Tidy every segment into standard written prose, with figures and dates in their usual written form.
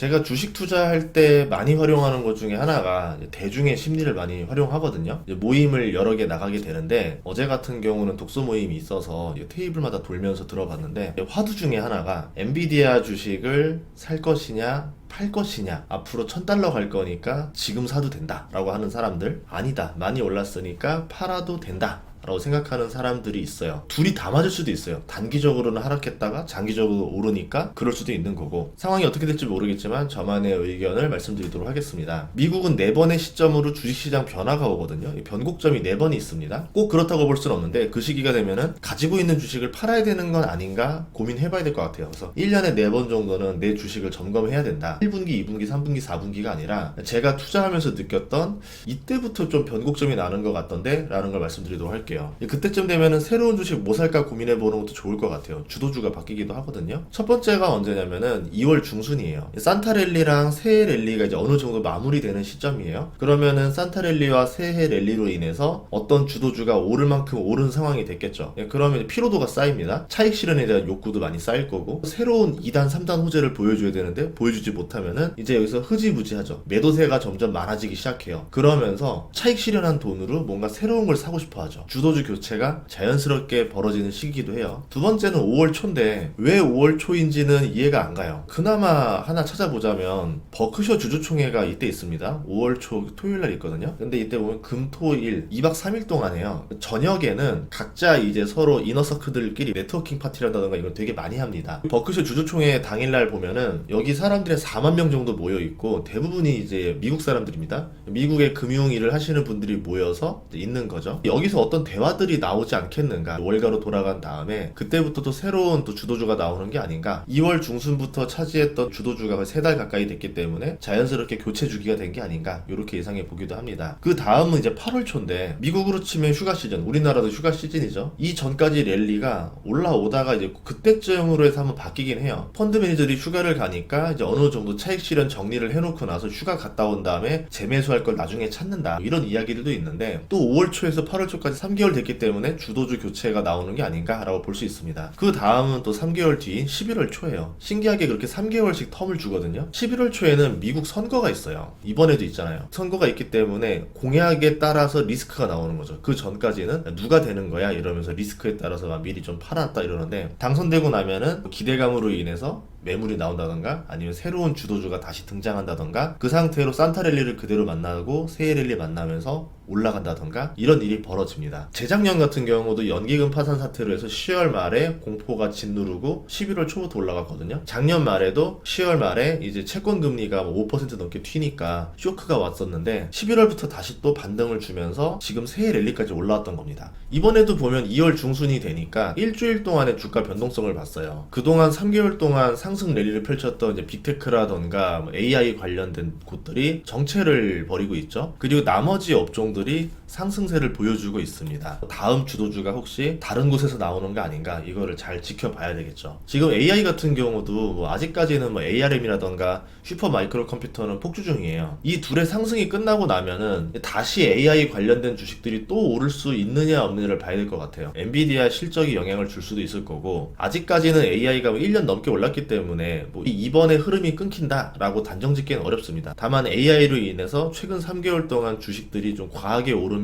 제가 주식 투자할 때 많이 활용하는 것 중에 하나가 이제 대중의 심리를 많이 활용하거든요. 이제 모임을 여러 개 나가게 되는데 어제 같은 경우는 독서 모임이 있어서 이제 테이블마다 돌면서 들어봤는데 화두 중에 하나가 엔비디아 주식을 살 것이냐 팔 것이냐, 앞으로 $1000 갈 거니까 지금 사도 된다 라고 하는 사람들, 아니다, 많이 올랐으니까 팔아도 된다 라고 생각하는 사람들이 있어요. 둘이 다 맞을 수도 있어요. 단기적으로는 하락했다가 장기적으로 오르니까 그럴 수도 있는 거고, 상황이 어떻게 될지 모르겠지만 저만의 의견을 말씀드리도록 하겠습니다. 미국은 4번의 시점으로 주식시장 변화가 오거든요. 변곡점이 4번이 있습니다. 꼭 그렇다고 볼 수는 없는데 그 시기가 되면은 가지고 있는 주식을 팔아야 되는 건 아닌가 고민해봐야 될 것 같아요. 그래서 1년에 4번 정도는 내 주식을 점검해야 된다. 1분기, 2분기, 3분기, 4분기가 아니라 제가 투자하면서 느꼈던 이때부터 좀 변곡점이 나는 것 같던데 라는 걸 말씀드리도록 할게요. 그때쯤 되면은 새로운 주식 뭐 살까 고민해보는 것도 좋을 것 같아요. 주도주가 바뀌기도 하거든요. 첫 번째가 언제냐면은 2월 중순이에요. 산타랠리랑 새해 랠리가 이제 어느 정도 마무리되는 시점이에요. 그러면은 산타랠리와 새해 랠리로 인해서 어떤 주도주가 오를 만큼 오른 상황이 됐겠죠. 그러면 피로도가 쌓입니다. 차익 실현에 대한 욕구도 많이 쌓일 거고, 새로운 2단, 3단 호재를 보여줘야 되는데 보여주지 못하면은 이제 여기서 흐지부지하죠. 매도세가 점점 많아지기 시작해요. 그러면서 차익 실현한 돈으로 뭔가 새로운 걸 사고 싶어 하죠. 주도주 교체가 자연스럽게 벌어지는 시기이기도 해요. 두 번째는 5월 초인데 왜 5월 초인지는 이해가 안 가요. 그나마 하나 찾아보자면 버크셔 주주총회가 이때 있습니다. 5월 초 토요일날 있거든요. 근데 이때 보면 금, 토, 일 2박 3일 동안 해요. 저녁에는 각자 이제 서로 이너서클들끼리 네트워킹 파티를 한다던가 이걸 되게 많이 합니다. 버크셔 주주총회 당일날 보면은 여기 사람들이 4만 명 정도 모여 있고 대부분이 이제 미국 사람들입니다. 미국의 금융 일을 하시는 분들이 모여서 있는 거죠. 여기서 어떤 대화들이 나오지 않겠는가. 월가로 돌아간 다음에 그때부터 또 새로운 또 주도주가 나오는 게 아닌가. 2월 중순부터 차지했던 주도주가 3달 가까이 됐기 때문에 자연스럽게 교체 주기가 된 게 아닌가, 이렇게 예상해 보기도 합니다. 그 다음은 이제 8월 초인데 미국으로 치면 휴가 시즌, 우리나라도 휴가 시즌이죠. 이 전까지 랠리가 올라오다가 이제 그때쯤으로 해서 한번 바뀌긴 해요. 펀드 매니저들이 휴가를 가니까 이제 어느 정도 차익 실현 정리를 해놓고 나서 휴가 갔다 온 다음에 재매수할 걸 나중에 찾는다, 이런 이야기들도 있는데, 또 5월 초에서 8월 초까지 3개월 됐기 때문에 주도주 교체가 나오는 게 아닌가라고 볼 수 있습니다. 그 다음은 또 3개월 뒤인 11월 초예요. 신기하게 그렇게 3개월씩 텀을 주거든요. 11월 초에는 미국 선거가 있어요. 이번에도 있잖아요. 선거가 있기 때문에 공약에 따라서 리스크가 나오는 거죠. 그 전까지는 누가 되는 거야 이러면서 리스크에 따라서 막 미리 좀 팔아놨다 이러는데, 당선되고 나면은 기대감으로 인해서 매물이 나온다던가 아니면 새로운 주도주가 다시 등장한다던가, 그 상태로 산타랠리를 그대로 만나고 새해 랠리 만나면서 올라간다던가, 이런 일이 벌어집니다. 재작년 같은 경우도 연기금 파산 사태로 해서 10월 말에 공포가 짓누르고 11월 초부터 올라갔거든요. 작년 말에도 10월 말에 이제 채권 금리가 5% 넘게 튀니까 쇼크가 왔었는데 11월부터 다시 또 반등을 주면서 지금 새해 랠리까지 올라왔던 겁니다. 이번에도 보면 2월 중순이 되니까 일주일 동안의 주가 변동성을 봤어요. 그동안 3개월 동안 상승 랠리를 펼쳤던 이제 빅테크라던가 AI 관련된 곳들이 정체를 벌이고 있죠. 그리고 나머지 업종들이 상승세를 보여주고 있습니다. 다음 주도주가 혹시 다른 곳에서 나오는 거 아닌가, 이거를 잘 지켜봐야 되겠죠. 지금 AI 같은 경우도 뭐 아직까지는 뭐 ARM이라던가 슈퍼 마이크로 컴퓨터는 폭주 중이에요. 이 둘의 상승이 끝나고 나면은 다시 AI 관련된 주식들이 또 오를 수 있느냐 없느냐를 봐야 될 것 같아요. 엔비디아 실적이 영향을 줄 수도 있을 거고, 아직까지는 AI가 1년 넘게 올랐기 때문에 뭐 이번에 흐름이 끊긴다 라고 단정 짓기는 어렵습니다. 다만 AI로 인해서 최근 3개월 동안 주식들이 좀 과하게 오르면은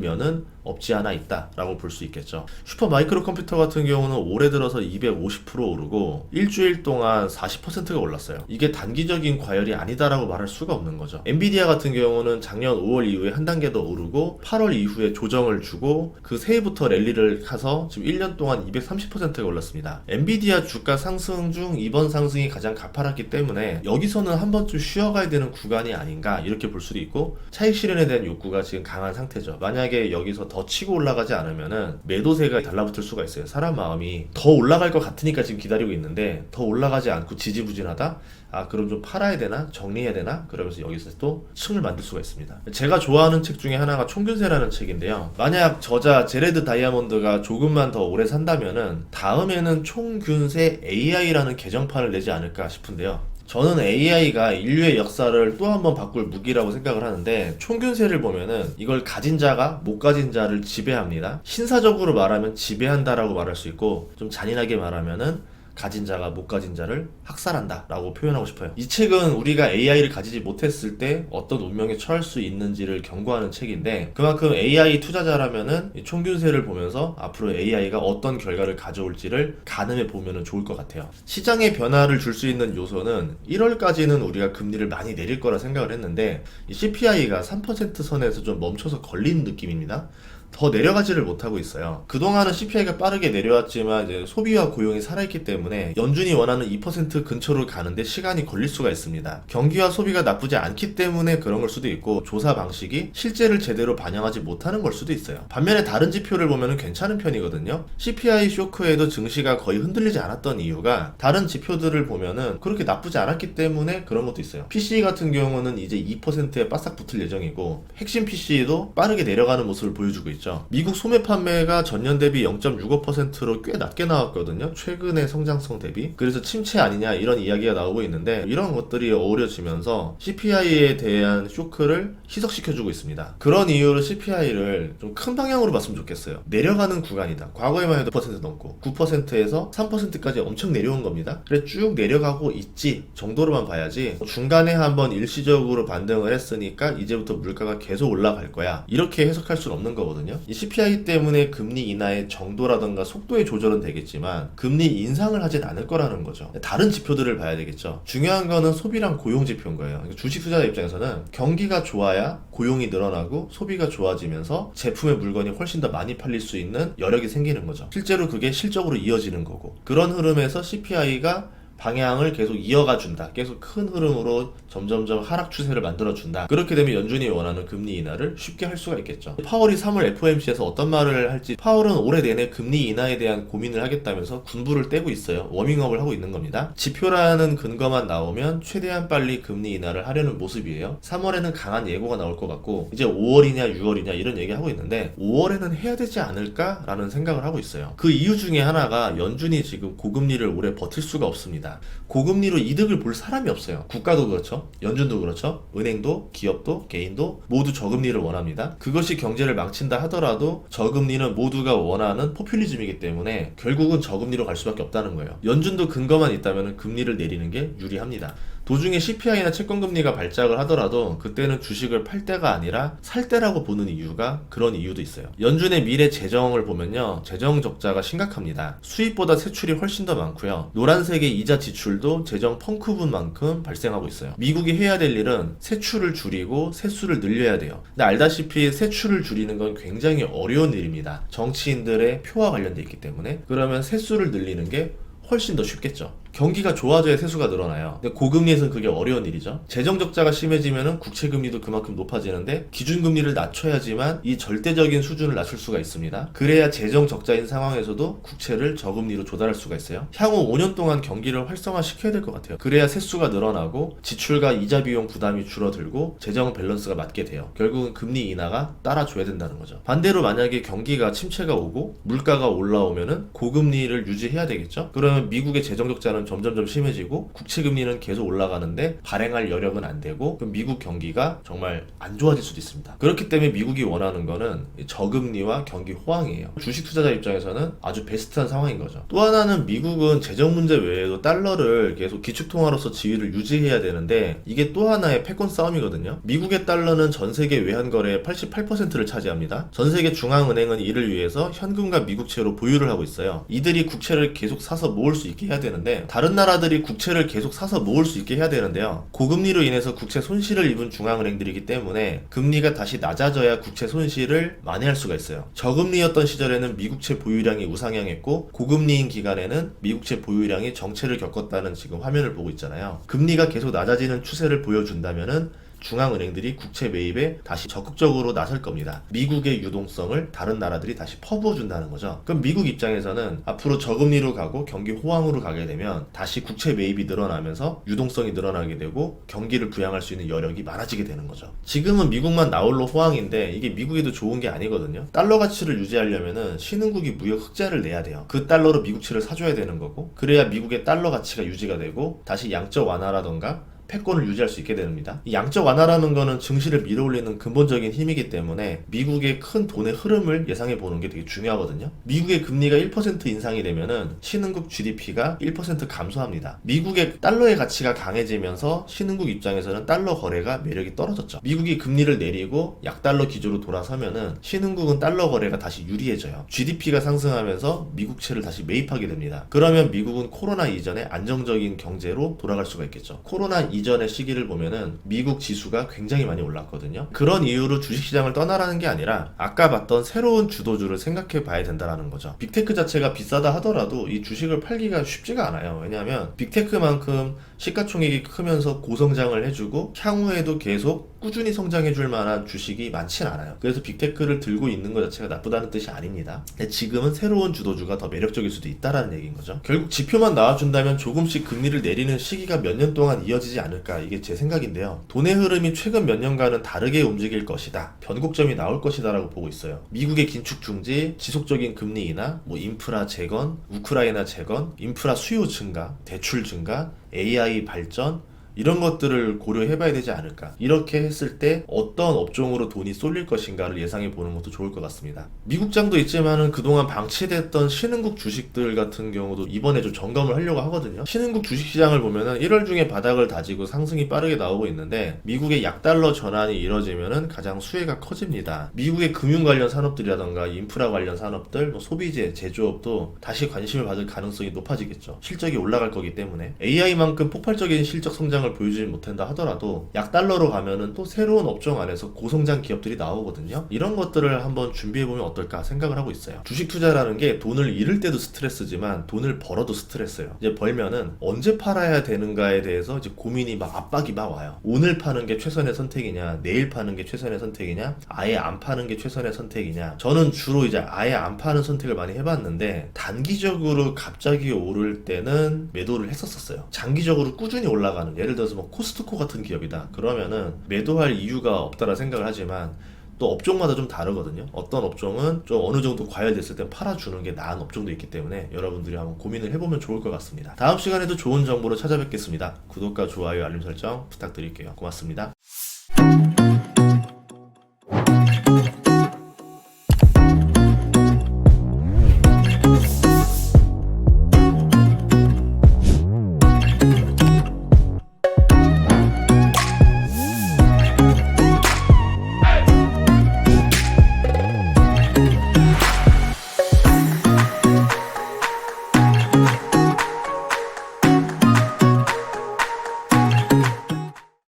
없지 않아 있다 라고 볼 수 있겠죠. 슈퍼 마이크로 컴퓨터 같은 경우는 올해 들어서 250% 오르고 일주일 동안 40%가 올랐어요. 이게 단기적인 과열이 아니다라고 말할 수가 없는 거죠. 엔비디아 같은 경우는 작년 5월 이후에 한 단계 더 오르고 8월 이후에 조정을 주고 그 새해부터 랠리를 가서 지금 1년 동안 230%가 올랐습니다. 엔비디아 주가 상승 중 이번 상승이 가장 가파랐기 때문에 여기서는 한 번쯤 쉬어가야 되는 구간이 아닌가, 이렇게 볼 수도 있고, 차익 실현에 대한 욕구가 지금 강한 상태죠. 만약에 여기서 더 치고 올라가지 않으면은 매도세가 달라붙을 수가 있어요. 사람 마음이 더 올라갈 것 같으니까 지금 기다리고 있는데 더 올라가지 않고 지지부진하다? 아, 그럼 좀 팔아야 되나? 정리해야 되나? 그러면서 여기서 또 층을 만들 수가 있습니다. 제가 좋아하는 책 중에 하나가 총균세라는 책인데요. 만약 저자 제레드 다이아몬드가 조금만 더 오래 산다면은 다음에는 총균세 AI라는 개정판을 내지 않을까 싶은데요. 저는 AI가 인류의 역사를 또 한 번 바꿀 무기라고 생각을 하는데, 총균세를 보면은 이걸 가진 자가 못 가진 자를 지배합니다. 신사적으로 말하면 지배한다라고 말할 수 있고, 좀 잔인하게 말하면은 가진 자가 못 가진 자를 학살한다 라고 표현하고 싶어요. 이 책은 우리가 AI를 가지지 못했을 때 어떤 운명에 처할 수 있는지를 경고하는 책인데, 그만큼 AI 투자자라면은 총균세를 보면서 앞으로 AI가 어떤 결과를 가져올지를 가늠해 보면 좋을 것 같아요. 시장의 변화를 줄 수 있는 요소는 1월까지는 우리가 금리를 많이 내릴 거라 생각을 했는데, 이 CPI가 3% 선에서 좀 멈춰서 걸리는 느낌입니다. 더 내려가지를 못하고 있어요. 그동안은 CPI가 빠르게 내려왔지만 이제 소비와 고용이 살아있기 때문에 연준이 원하는 2% 근처로 가는데 시간이 걸릴 수가 있습니다. 경기와 소비가 나쁘지 않기 때문에 그런 걸 수도 있고, 조사 방식이 실제를 제대로 반영하지 못하는 걸 수도 있어요. 반면에 다른 지표를 보면 괜찮은 편이거든요. CPI 쇼크에도 증시가 거의 흔들리지 않았던 이유가 다른 지표들을 보면은 그렇게 나쁘지 않았기 때문에 그런 것도 있어요. PCE 같은 경우는 이제 2%에 바싹 붙을 예정이고, 핵심 PCE도 빠르게 내려가는 모습을 보여주고 있죠. 미국 소매 판매가 전년 대비 0.65%로 꽤 낮게 나왔거든요. 최근의 성장성 대비. 그래서 침체 아니냐 이런 이야기가 나오고 있는데, 이런 것들이 어우러지면서 CPI에 대한 쇼크를 희석시켜주고 있습니다. 그런 이유로 CPI를 좀 큰 방향으로 봤으면 좋겠어요. 내려가는 구간이다. 과거에만 해도 9% 넘고 9%에서 3%까지 엄청 내려온 겁니다. 그래 쭉 내려가고 있지 정도로만 봐야지, 중간에 한번 일시적으로 반등을 했으니까 이제부터 물가가 계속 올라갈 거야 이렇게 해석할 수는 없는 거거든요. 이 CPI 때문에 금리 인하의 정도라던가 속도의 조절은 되겠지만 금리 인상을 하진 않을 거라는 거죠. 다른 지표들을 봐야 되겠죠. 중요한 거는 소비랑 고용 지표인 거예요. 주식 투자자 입장에서는 경기가 좋아야 고용이 늘어나고 소비가 좋아지면서 제품의 물건이 훨씬 더 많이 팔릴 수 있는 여력이 생기는 거죠. 실제로 그게 실적으로 이어지는 거고, 그런 흐름에서 CPI가 방향을 계속 이어가 준다. 계속 큰 흐름으로 점점점 하락 추세를 만들어 준다. 그렇게 되면 연준이 원하는 금리 인하를 쉽게 할 수가 있겠죠. 파월이 3월 FOMC에서 어떤 말을 할지, 파월은 올해 내내 금리 인하에 대한 고민을 하겠다면서 군부를 떼고 있어요. 워밍업을 하고 있는 겁니다. 지표라는 근거만 나오면 최대한 빨리 금리 인하를 하려는 모습이에요. 3월에는 강한 예고가 나올 것 같고, 이제 5월이냐 6월이냐 이런 얘기 하고 있는데 5월에는 해야 되지 않을까라는 생각을 하고 있어요. 그 이유 중에 하나가 연준이 지금 고금리를 오래 버틸 수가 없습니다. 고금리로 이득을 볼 사람이 없어요. 국가도 그렇죠. 연준도 그렇죠. 은행도, 기업도, 개인도 모두 저금리를 원합니다. 그것이 경제를 망친다 하더라도 저금리는 모두가 원하는 포퓰리즘이기 때문에 결국은 저금리로 갈 수밖에 없다는 거예요. 연준도 근거만 있다면 금리를 내리는 게 유리합니다. 도중에 CPI나 채권금리가 발작을 하더라도 그때는 주식을 팔 때가 아니라 살 때라고 보는 이유가 그런 이유도 있어요. 연준의 미래 재정을 보면요, 재정 적자가 심각합니다. 수입보다 세출이 훨씬 더 많고요. 노란색의 이자 지출도 재정 펑크분만큼 발생하고 있어요. 미국이 해야 될 일은 세출을 줄이고 세수를 늘려야 돼요. 근데 알다시피 세출을 줄이는 건 굉장히 어려운 일입니다. 정치인들의 표와 관련돼 있기 때문에. 그러면 세수를 늘리는 게 훨씬 더 쉽겠죠. 경기가 좋아져야 세수가 늘어나요. 근데 고금리에서는 그게 어려운 일이죠. 재정 적자가 심해지면은 국채 금리도 그만큼 높아지는데 기준금리를 낮춰야지만 이 절대적인 수준을 낮출 수가 있습니다. 그래야 재정 적자인 상황에서도 국채를 저금리로 조달할 수가 있어요. 향후 5년 동안 경기를 활성화시켜야 될 것 같아요. 그래야 세수가 늘어나고 지출과 이자 비용 부담이 줄어들고 재정 밸런스가 맞게 돼요. 결국은 금리 인하가 따라줘야 된다는 거죠. 반대로 만약에 경기가 침체가 오고 물가가 올라오면은 고금리를 유지해야 되겠죠. 그러면 미국의 재정 적자는 점점점 심해지고 국채금리는 계속 올라가는데 발행할 여력은 안 되고, 그럼 미국 경기가 정말 안 좋아질 수도 있습니다. 그렇기 때문에 미국이 원하는 거는 저금리와 경기 호황이에요. 주식 투자자 입장에서는 아주 베스트한 상황인 거죠. 또 하나는 미국은 재정 문제 외에도 달러를 계속 기축통화로서 지위를 유지해야 되는데 이게 또 하나의 패권 싸움이거든요. 미국의 달러는 전 세계 외환거래의 88%를 차지합니다. 전 세계 중앙은행은 이를 위해서 현금과 미국채로 보유를 하고 있어요. 이들이 국채를 계속 사서 모을 수 있게 해야 되는데, 다른 나라들이 국채를 계속 사서 모을 수 있게 해야 되는데요, 고금리로 인해서 국채 손실을 입은 중앙은행들이기 때문에 금리가 다시 낮아져야 국채 손실을 만회할 수가 있어요. 저금리였던 시절에는 미국채 보유량이 우상향했고 고금리인 기간에는 미국채 보유량이 정체를 겪었다는 지금 화면을 보고 있잖아요. 금리가 계속 낮아지는 추세를 보여준다면은 중앙은행들이 국채 매입에 다시 적극적으로 나설 겁니다. 미국의 유동성을 다른 나라들이 다시 퍼부어준다는 거죠. 그럼 미국 입장에서는 앞으로 저금리로 가고 경기 호황으로 가게 되면 다시 국채 매입이 늘어나면서 유동성이 늘어나게 되고 경기를 부양할 수 있는 여력이 많아지게 되는 거죠. 지금은 미국만 나홀로 호황인데 이게 미국에도 좋은 게 아니거든요. 달러 가치를 유지하려면은 신흥국이 무역 흑자를 내야 돼요. 그 달러로 미국채를 사줘야 되는 거고, 그래야 미국의 달러 가치가 유지가 되고 다시 양적 완화라던가 패권을 유지할 수 있게 됩니다. 이 양적 완화라는 거는 증시를 밀어올리는 근본적인 힘이기 때문에 미국의 큰 돈의 흐름을 예상해 보는 게 되게 중요하거든요. 미국의 금리가 1% 인상이 되면은 신흥국 GDP가 1% 감소합니다. 미국의 달러의 가치가 강해지면서 신흥국 입장에서는 달러 거래가 매력이 떨어졌죠. 미국이 금리를 내리고 약달러 기조로 돌아서면은 신흥국은 달러 거래가 다시 유리해져요. GDP가 상승하면서 미국채를 다시 매입하게 됩니다. 그러면 미국은 코로나 이전에 안정적인 경제로 돌아갈 수가 있겠죠. 코로나 이전의 시기를 보면은 미국 지수가 굉장히 많이 올랐거든요. 그런 이유로 주식시장을 떠나라는 게 아니라 아까 봤던 새로운 주도주를 생각해 봐야 된다는 거죠. 빅테크 자체가 비싸다 하더라도 이 주식을 팔기가 쉽지가 않아요. 왜냐하면 빅테크만큼 시가총액이 크면서 고성장을 해주고 향후에도 계속 꾸준히 성장해줄 만한 주식이 많진 않아요. 그래서 빅테크를 들고 있는 것 자체가 나쁘다는 뜻이 아닙니다. 근데 지금은 새로운 주도주가 더 매력적일 수도 있다라는 얘기인 거죠. 결국 지표만 나와준다면 조금씩 금리를 내리는 시기가 몇 년 동안 이어지지 않을까, 이게 제 생각인데요. 돈의 흐름이 최근 몇 년간은 다르게 움직일 것이다, 변곡점이 나올 것이다 라고 보고 있어요. 미국의 긴축 중지, 지속적인 금리 인하, 인프라 재건, 우크라이나 재건, 인프라 수요 증가, 대출 증가, AI 발전, 이런 것들을 고려해봐야 되지 않을까. 이렇게 했을 때 어떤 업종으로 돈이 쏠릴 것인가를 예상해 보는 것도 좋을 것 같습니다. 미국장도 있지만은 그동안 방치됐던 신흥국 주식들 같은 경우도 이번에 좀 점검을 하려고 하거든요. 신흥국 주식시장을 보면은 1월 중에 바닥을 다지고 상승이 빠르게 나오고 있는데, 미국의 약달러 전환이 이뤄지면은 가장 수혜가 커집니다. 미국의 금융 관련 산업들이라던가 인프라 관련 산업들, 소비재, 제조업도 다시 관심을 받을 가능성이 높아지겠죠. 실적이 올라갈 거기 때문에. AI만큼 폭발적인 실적 성장을 보여주지 못한다 하더라도 약달러로 가면은 또 새로운 업종 안에서 고성장 기업들이 나오거든요. 이런 것들을 한번 준비해보면 어떨까 생각을 하고 있어요. 주식 투자라는 게 돈을 잃을 때도 스트레스지만 돈을 벌어도 스트레스예요. 이제 벌면은 언제 팔아야 되는가에 대해서 이제 고민이 압박이 와요. 오늘 파는 게 최선의 선택이냐, 내일 파는 게 최선의 선택이냐, 아예 안 파는 게 최선의 선택이냐. 저는 주로 이제 아예 안 파는 선택을 많이 해봤는데, 단기적으로 갑자기 오를 때는 매도를 했었어요. 장기적으로 꾸준히 올라가는, 예를 들어서 코스트코 같은 기업이다 그러면은 매도할 이유가 없다라 생각을 하지만, 또 업종마다 좀 다르거든요. 어떤 업종은 좀 어느 정도 과열됐을 때 팔아주는 게 나은 업종도 있기 때문에 여러분들이 한번 고민을 해보면 좋을 것 같습니다. 다음 시간에도 좋은 정보로 찾아뵙겠습니다. 구독과 좋아요, 알림 설정 부탁드릴게요. 고맙습니다.